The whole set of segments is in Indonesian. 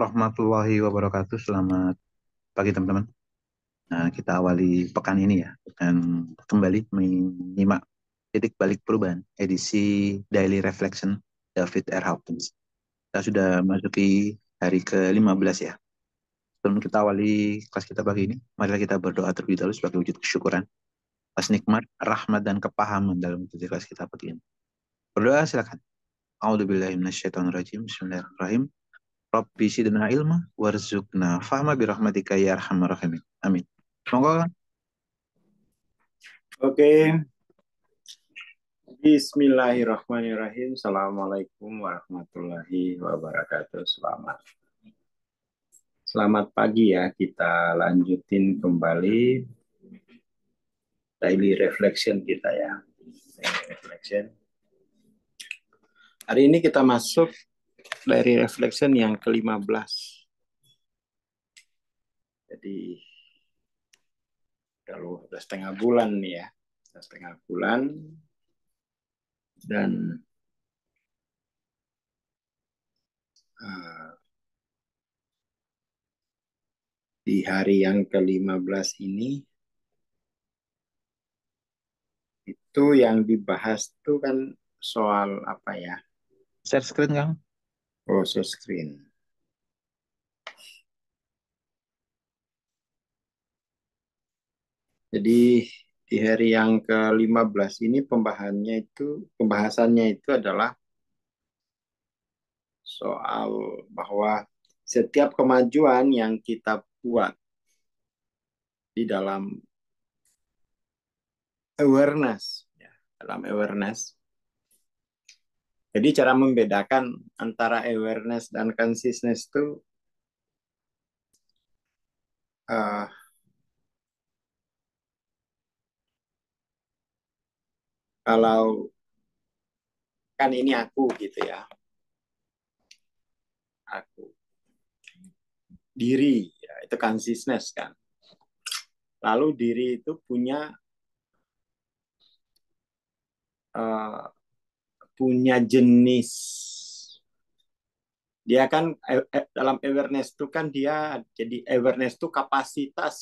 warahmatullahi wabarakatuh. Selamat pagi teman-teman. Nah, kita awali pekan ini ya dengan kembali menyimak titik balik perubahan edisi Daily Reflection David R. Hawkins. Kita sudah masuki hari ke-15 ya. Sebelum kita awali kelas kita pagi ini, mari kita berdoa terlebih dahulu sebagai wujud kesyukuran atas nikmat, rahmat, dan kepahaman dalam titik kelas kita pagi ini. Berdoa silakan. A'udzubillahi minasyaitonirrajim. Bismillahirrahmanirrahim. Rabbi zidna ilma warzuqna fahma birahmatika ya arhamar rahimin. Amin. Monggo Kang. Oke, Bismillahirrahmanirrahim. Assalamualaikum warahmatullahi wabarakatuh. Selamat pagi ya. Kita lanjutin kembali daily reflection kita ya. Daily reflection. Hari ini kita masuk daily reflection yang ke-15. Jadi udah setengah bulan nih ya. Udah setengah bulan. Dan di hari yang ke-15 ini itu yang dibahas tuh kan soal apa ya? Share screen Kang. Oh, share screen. Jadi di hari yang ke-15 ini pembahasannya itu adalah soal bahwa setiap kemajuan yang kita buat di dalam awareness, ya, dalam awareness. Jadi cara membedakan antara awareness dan consciousness itu kalau kan ini aku gitu ya, aku diri ya, itu consciousness kan. Lalu diri itu punya jenis. Dia kan dalam awareness itu kan dia jadi awareness itu kapasitas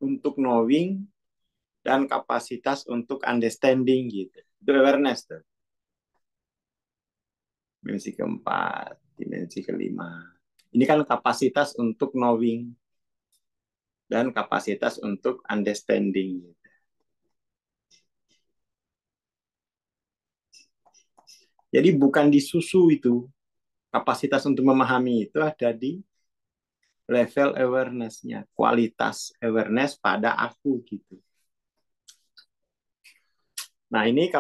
untuk knowing dan kapasitas untuk understanding gitu. Itu awareness tuh. Dimensi keempat, dimensi kelima. Ini kan kapasitas untuk knowing dan kapasitas untuk understanding. Jadi bukan di susu itu. Kapasitas untuk memahami itu ada di level awareness-nya. Kualitas awareness pada aku gitu. Nah ini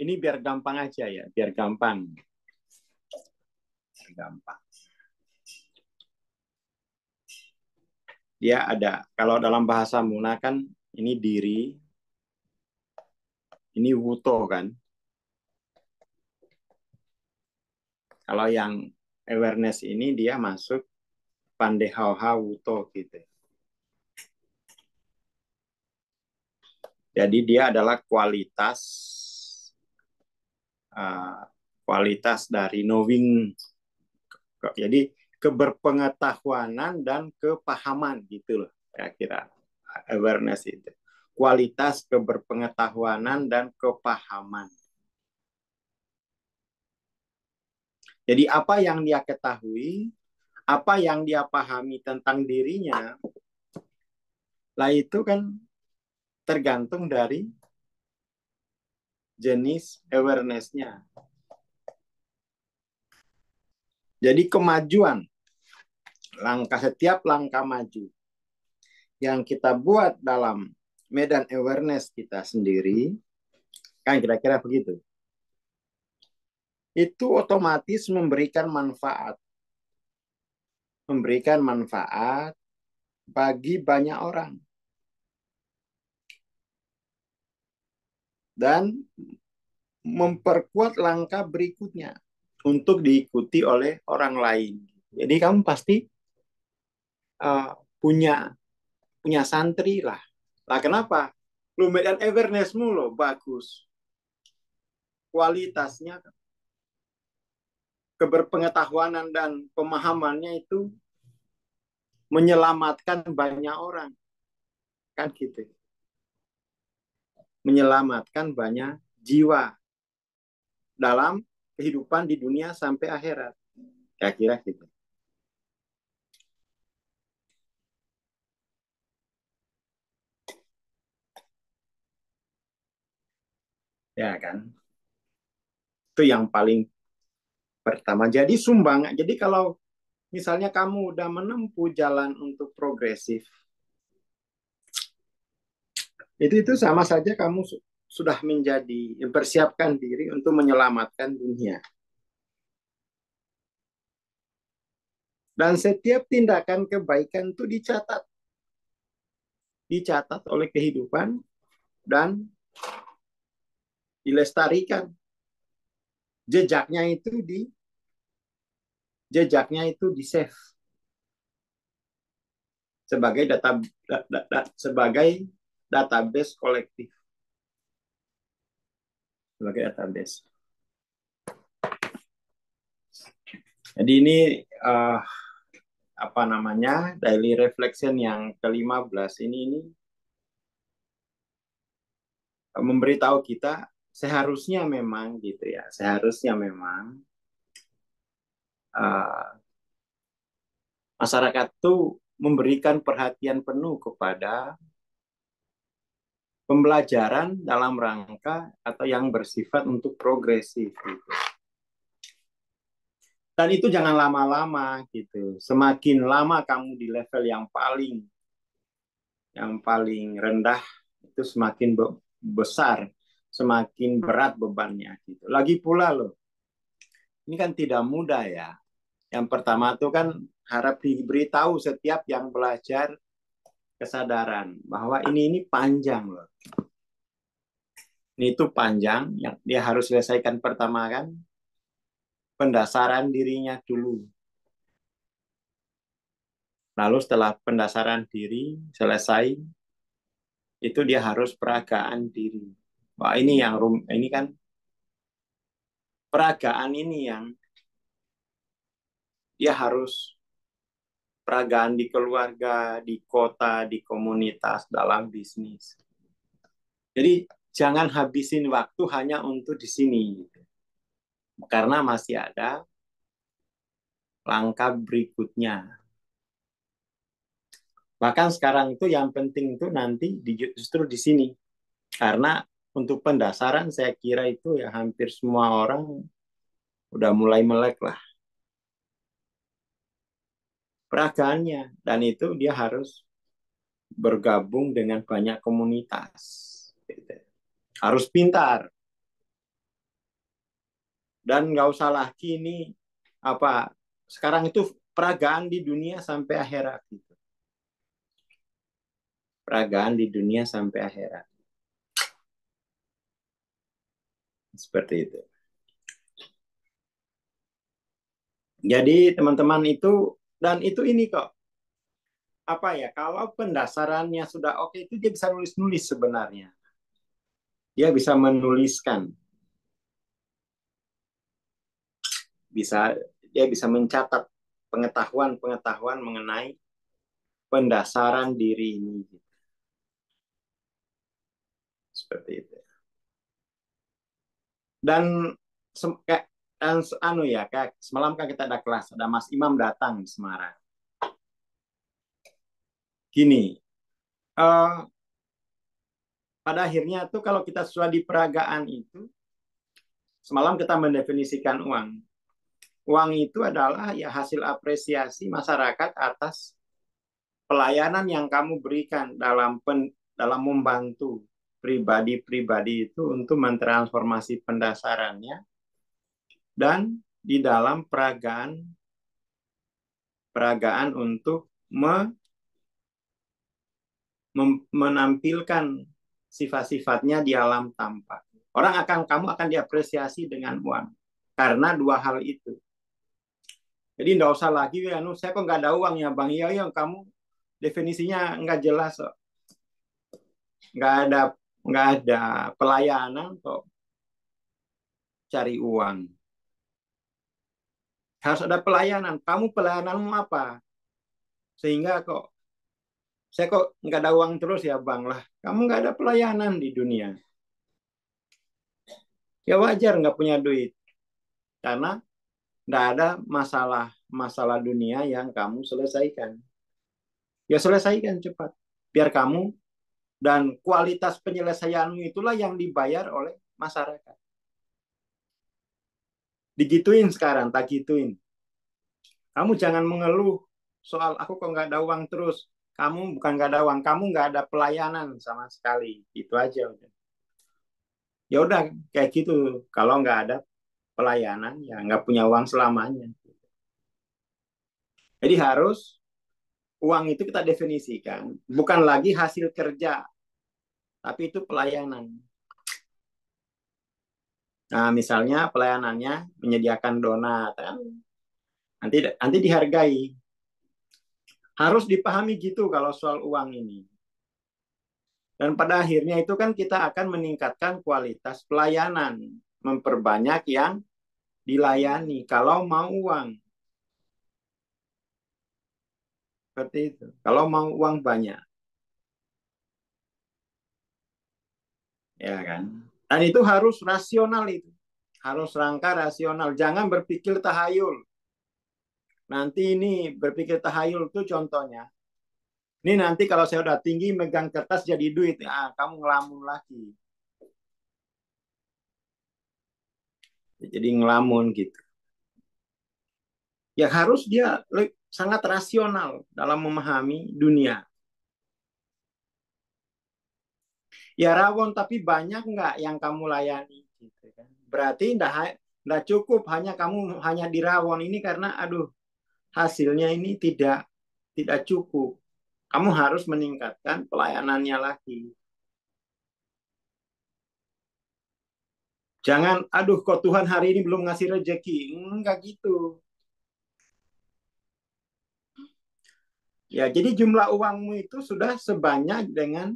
ini biar gampang aja ya. Biar gampang. Dia ada, kalau dalam bahasa Muna kan ini diri, ini wuto kan. Kalau yang awareness ini dia masuk pandehauha wuto gitu. Jadi dia adalah kualitas dari knowing. Jadi keberpengetahuanan dan kepahaman gitu loh kira-kira awareness itu. Kualitas keberpengetahuanan dan kepahaman. Jadi apa yang dia ketahui, apa yang dia pahami tentang dirinya, lah itu kan tergantung dari jenis awareness-nya. Jadi kemajuan, setiap langkah maju yang kita buat dalam medan awareness kita sendiri, kan kira-kira begitu. Itu otomatis memberikan manfaat. Memberikan manfaat bagi banyak orang. Dan memperkuat langkah berikutnya untuk diikuti oleh orang lain. Jadi kamu pasti punya santri lah. Lah kenapa? Lu medan awareness-mu lo bagus. Kualitasnya keberpengetahuan dan pemahamannya itu menyelamatkan banyak orang, kan gitu. Menyelamatkan banyak jiwa dalam kehidupan di dunia sampai akhirat. Kira-kira gitu. Ya kan? Itu yang paling pertama. Jadi sumbang. Jadi kalau misalnya kamu udah menempuh jalan untuk progresif, itu sama saja kamu sudah menjadi mempersiapkan diri untuk menyelamatkan dunia. Dan setiap tindakan kebaikan itu dicatat oleh kehidupan dan dilestarikan. Jejaknya itu di save sebagai sebagai database kolektif, sebagai database. Jadi ini apa namanya, daily reflection yang ke-15 ini memberitahu kita seharusnya memang gitu ya, seharusnya memang masyarakat tuh memberikan perhatian penuh kepada pembelajaran dalam rangka atau yang bersifat untuk progresif gitu. Dan itu jangan lama-lama gitu. Semakin lama kamu di level yang paling rendah, itu semakin besar, semakin berat bebannya gitu. Lagi pula loh, ini kan tidak mudah ya. Yang pertama tuh kan harap diberitahu setiap yang belajar kesadaran bahwa ini panjang loh. Ini itu panjang, yang dia harus selesaikan pertama kan pendasaran dirinya dulu. Lalu setelah pendasaran diri selesai, itu dia harus peragaan diri. Wah, ini kan peragaan ini yang dia harus peragaan di keluarga, di kota, di komunitas, dalam bisnis. Jadi jangan habisin waktu hanya untuk di sini. Karena masih ada langkah berikutnya. Bahkan sekarang itu yang penting itu nanti justru di sini. Karena untuk pendasaran saya kira itu ya hampir semua orang udah mulai melek lah peragaannya. Dan itu dia harus bergabung dengan banyak komunitas. Harus pintar. Dan nggak usah lagi ini apa sekarang itu peragaan di dunia sampai akhirat gitu. Peragaan di dunia sampai akhirat. Seperti itu. Jadi teman-teman itu, dan itu ini kok, apa ya, kalau pendasarannya sudah oke, itu dia bisa nulis-nulis sebenarnya. Dia bisa menuliskan. Dia bisa mencatat pengetahuan mengenai pendasaran diri ini. Seperti itu. Dan kayak semalam kan kita ada kelas, ada Mas Imam datang di Semarang. Gini, pada akhirnya tuh kalau kita sudah di peragaan itu, semalam kita mendefinisikan uang. Uang itu adalah ya hasil apresiasi masyarakat atas pelayanan yang kamu berikan dalam membantu pribadi-pribadi itu untuk mentransformasi pendasarannya dan di dalam peragaan untuk menampilkan sifat-sifatnya di alam tampak. Kamu akan diapresiasi dengan uang karena dua hal itu. Jadi nggak usah lagi, saya kok nggak ada uang ya bang, iya yang kamu definisinya nggak jelas kok. Nggak ada pelayanan kok cari uang. Harus ada pelayanan. Kamu pelayananmu apa? Sehingga kok saya kok nggak ada uang terus ya bang lah. Kamu nggak ada pelayanan di dunia. Ya wajar nggak punya duit. Karena nggak ada masalah dunia yang kamu selesaikan. Ya selesaikan cepat. Biar kamu dan kualitas penyelesaianmu itulah yang dibayar oleh masyarakat. Digituin sekarang, tak gituin. Kamu jangan mengeluh soal aku kok nggak ada uang terus. Kamu bukan nggak ada uang, kamu nggak ada pelayanan sama sekali. Itu aja udah. Ya udah kayak gitu. Kalau nggak ada pelayanan, ya nggak punya uang selamanya. Jadi harus uang itu kita definisikan bukan lagi hasil kerja, tapi itu pelayanan. Nah, misalnya pelayanannya menyediakan donat, kan? Nanti dihargai. Harus dipahami gitu kalau soal uang ini. Dan pada akhirnya itu kan kita akan meningkatkan kualitas pelayanan, memperbanyak yang dilayani kalau mau uang. Seperti itu. Kalau mau uang banyak, ya kan? Dan itu harus rasional itu. Harus rangka rasional. Jangan berpikir tahayul. Nanti ini berpikir tahayul itu contohnya. Ini nanti kalau saya udah tinggi megang kertas jadi duit, kamu ngelamun lagi. Jadi ngelamun gitu. Ya harus dia sangat rasional dalam memahami dunia. Ya rawon tapi banyak nggak yang kamu layani? Gitu kan. Berarti nggak cukup hanya kamu hanya di rawon ini karena aduh hasilnya ini tidak cukup. Kamu harus meningkatkan pelayanannya lagi. Jangan, aduh kok Tuhan hari ini belum ngasih rezeki. Enggak gitu. Ya, jadi jumlah uangmu itu sudah sebanyak dengan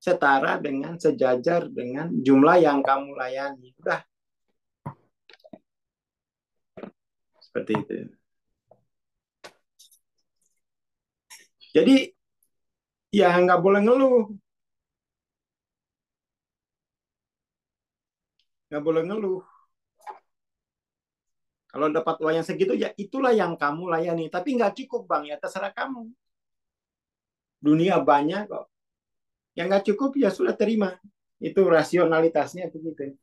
setara dengan sejajar dengan jumlah yang kamu layani. Udah seperti itu. Jadi ya nggak boleh ngeluh, nggak boleh ngeluh. Kalau dapat uang yang segitu ya itulah yang kamu layani. Tapi nggak cukup bang, ya terserah kamu. Dunia banyak kok. Yang nggak cukup ya sudah terima. Itu rasionalitasnya begitu.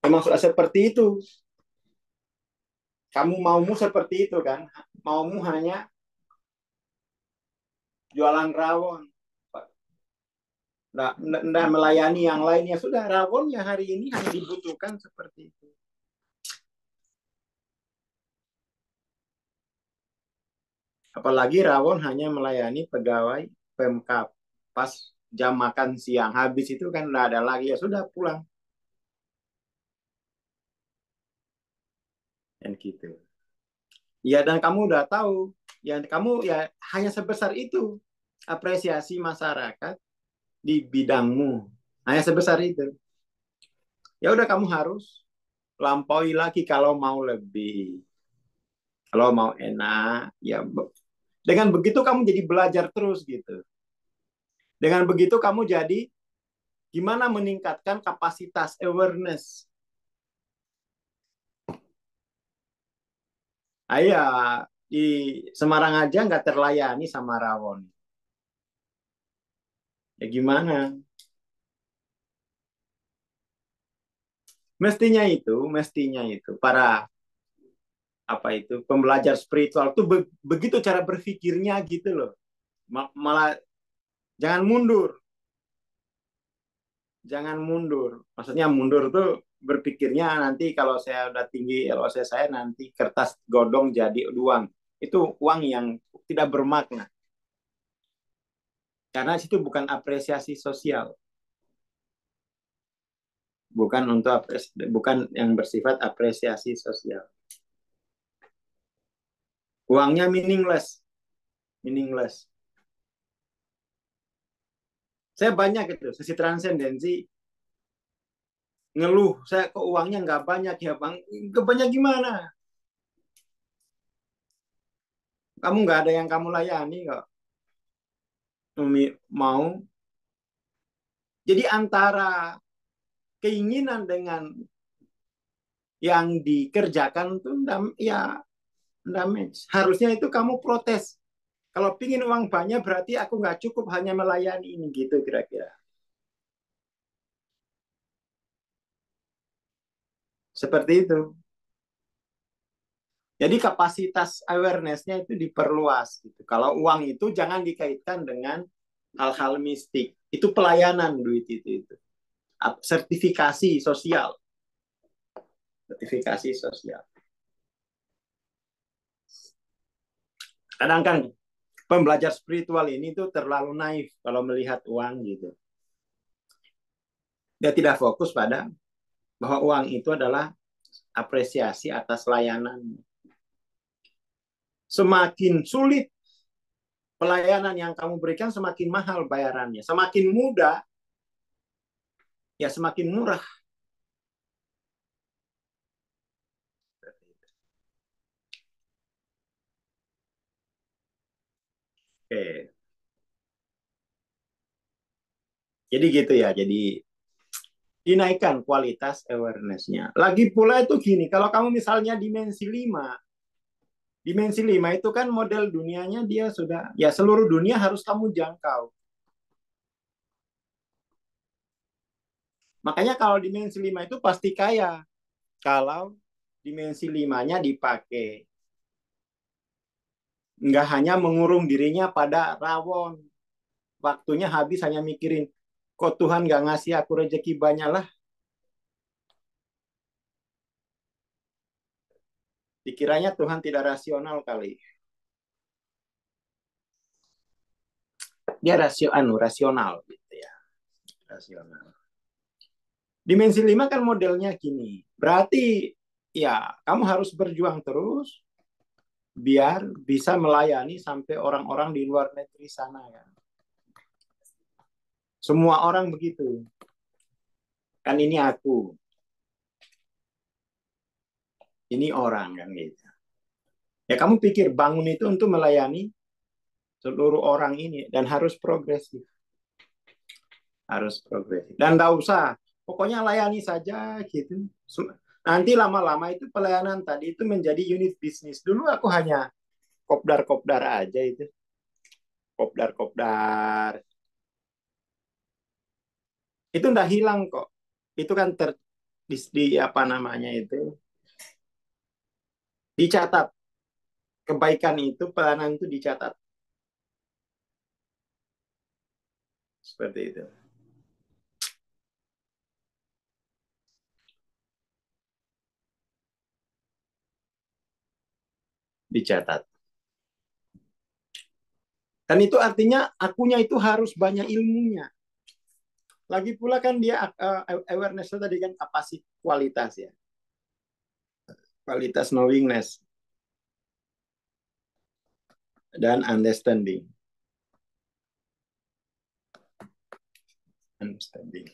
Emang sudah seperti itu. Kamu maumu seperti itu kan? Maumu hanya jualan rawon. Nggak melayani yang lain. Ya sudah, rawon ya hari ini hanya dibutuhkan seperti itu. Apalagi rawon hanya melayani pegawai Pemkab. Pas jam makan siang habis itu kan nggak ada lagi. Ya sudah pulang. Dan gitu. Ya dan kamu udah tahu. Ya kamu ya hanya sebesar itu apresiasi masyarakat di bidangmu. Hanya sebesar itu. Ya udah kamu harus lampaui lagi kalau mau lebih. Kalau mau enak, ya dengan begitu kamu jadi belajar terus gitu. Dengan begitu kamu jadi gimana meningkatkan kapasitas awareness. Ya di Semarang aja nggak terlayani sama rawon. Ya gimana? Mestinya itu para apa itu pembelajar spiritual tuh begitu cara berpikirnya gitu loh. Malah jangan mundur, jangan mundur. Maksudnya mundur tuh berpikirnya nanti kalau saya udah tinggi LOC saya nanti kertas godong jadi uang. Itu uang yang tidak bermakna. Karena situ bukan apresiasi sosial. Bukan yang bersifat apresiasi sosial. Uangnya meaningless. Saya banyak itu sisi transendensi ngeluh, saya kok uangnya nggak banyak ya bang, nggak banyak gimana? Kamu nggak ada yang kamu layani kok. Mau. Jadi antara keinginan dengan yang dikerjakan tuh ya damage. Harusnya itu kamu protes. Kalau pingin uang banyak berarti aku nggak cukup hanya melayani ini gitu kira-kira. Seperti itu. Jadi kapasitas awareness-nya itu diperluas. Gitu. Kalau uang itu jangan dikaitkan dengan hal-hal mistik. Itu pelayanan duit itu. Sertifikasi sosial. Sertifikasi sosial. Kadang kan pembelajar spiritual ini tuh terlalu naif kalau melihat uang gitu. Dia tidak fokus pada bahwa uang itu adalah apresiasi atas layanan. Semakin sulit pelayanan yang kamu berikan, semakin mahal bayarannya. Semakin mudah, ya semakin murah. Oke. Jadi gitu ya. Jadi dinaikkan kualitas awareness-nya. Lagi pula itu gini, kalau kamu misalnya dimensi 5 itu kan model dunianya dia sudah, ya seluruh dunia harus kamu jangkau. Makanya kalau dimensi 5 itu pasti kaya. Kalau dimensi 5-nya dipakai. Nggak hanya mengurung dirinya pada rawon. Waktunya habis hanya mikirin, kok Tuhan nggak ngasih aku rezeki banyak lah. Dikiranya Tuhan tidak rasional kali. Dia rasional gitu ya. Rasional. Dimensi 5 kan modelnya gini. Berarti ya kamu harus berjuang terus biar bisa melayani sampai orang-orang di luar negeri sana ya. Semua orang begitu. Kan ini aku. Ini orang kan gitu. Ya kamu pikir bangun itu untuk melayani seluruh orang ini dan harus progresif. Harus progresif. Dan enggak usah, pokoknya layani saja gitu. Nanti lama-lama itu pelayanan tadi itu menjadi unit bisnis. Dulu aku hanya kopdar-kopdar aja itu. Kopdar-kopdar. Itu enggak hilang kok. Itu kan di apa namanya itu dicatat. Kebaikan itu, pelayanan itu dicatat. Seperti itu. Dicatat. Dan itu artinya akunya itu harus banyak ilmunya. Lagi pula kan dia awareness tadi kan kapasitas kualitas ya. Kualitas knowingness dan understanding. Understanding.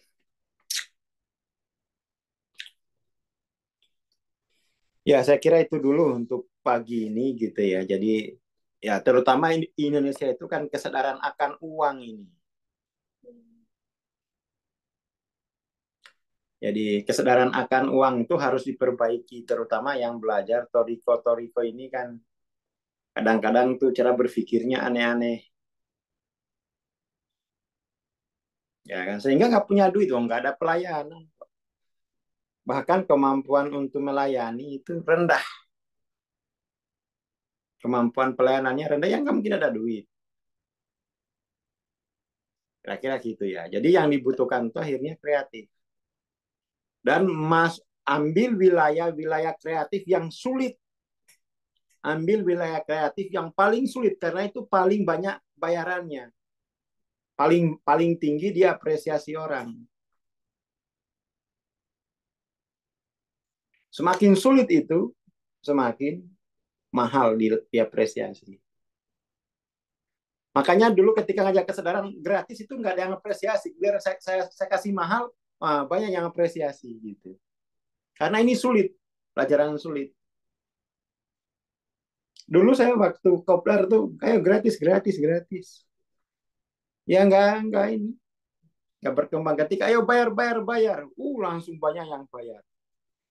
Ya, saya kira itu dulu untuk pagi ini gitu ya. Jadi ya terutama Indonesia itu kan kesadaran akan uang ini. Jadi kesadaran akan uang itu harus diperbaiki, terutama yang belajar toriko-toriko ini kan kadang-kadang tuh cara berpikirnya aneh-aneh. Ya kan, sehingga nggak punya duit, nggak ada pelayanan. Bahkan kemampuan untuk melayani itu rendah. Kemampuan pelayanannya rendah, yang nggak mungkin ada duit. Kira-kira gitu ya. Jadi yang dibutuhkan itu akhirnya kreatif. Dan ambil wilayah-wilayah kreatif yang sulit. Ambil wilayah kreatif yang paling sulit karena itu paling banyak bayarannya. Paling tinggi dia apresiasi orang. Semakin sulit itu, semakin mahal diapresiasi. Makanya dulu ketika ngajak kesadaran gratis itu nggak ada yang apresiasi. Biar saya kasih mahal, banyak yang apresiasi gitu. Karena ini sulit, pelajaran sulit. Dulu saya waktu kopdar tuh kayak gratis, gratis, gratis. Ya enggak ini, enggak berkembang. Ketika ayo bayar, bayar, bayar, langsung banyak yang bayar.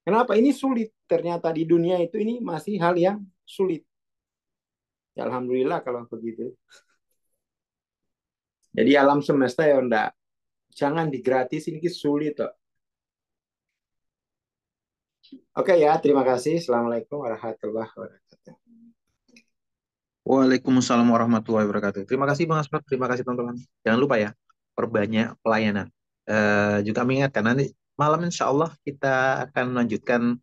Kenapa? Ini sulit. Ternyata di dunia itu ini masih hal yang sulit. Ya, alhamdulillah kalau begitu. Jadi alam semesta ya enggak, jangan digratisin, ini sulit toh. Oke ya, terima kasih. Assalamualaikum warahmatullahi wabarakatuh. Waalaikumsalam warahmatullahi wabarakatuh. Terima kasih Bang Asmat, terima kasih teman-teman. Jangan lupa ya, perbanyak pelayanan. Juga mengingatkan nanti malam insya Allah kita akan melanjutkan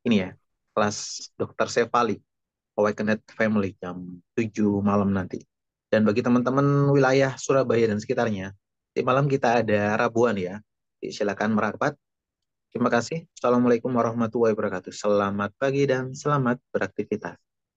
ini ya, kelas Dokter Sefali, Awakened Family jam 7 malam nanti. Dan bagi teman-teman wilayah Surabaya dan sekitarnya, di malam kita ada Rabuan ya. Silakan merapat. Terima kasih. Assalamualaikum warahmatullahi wabarakatuh. Selamat pagi dan selamat beraktivitas.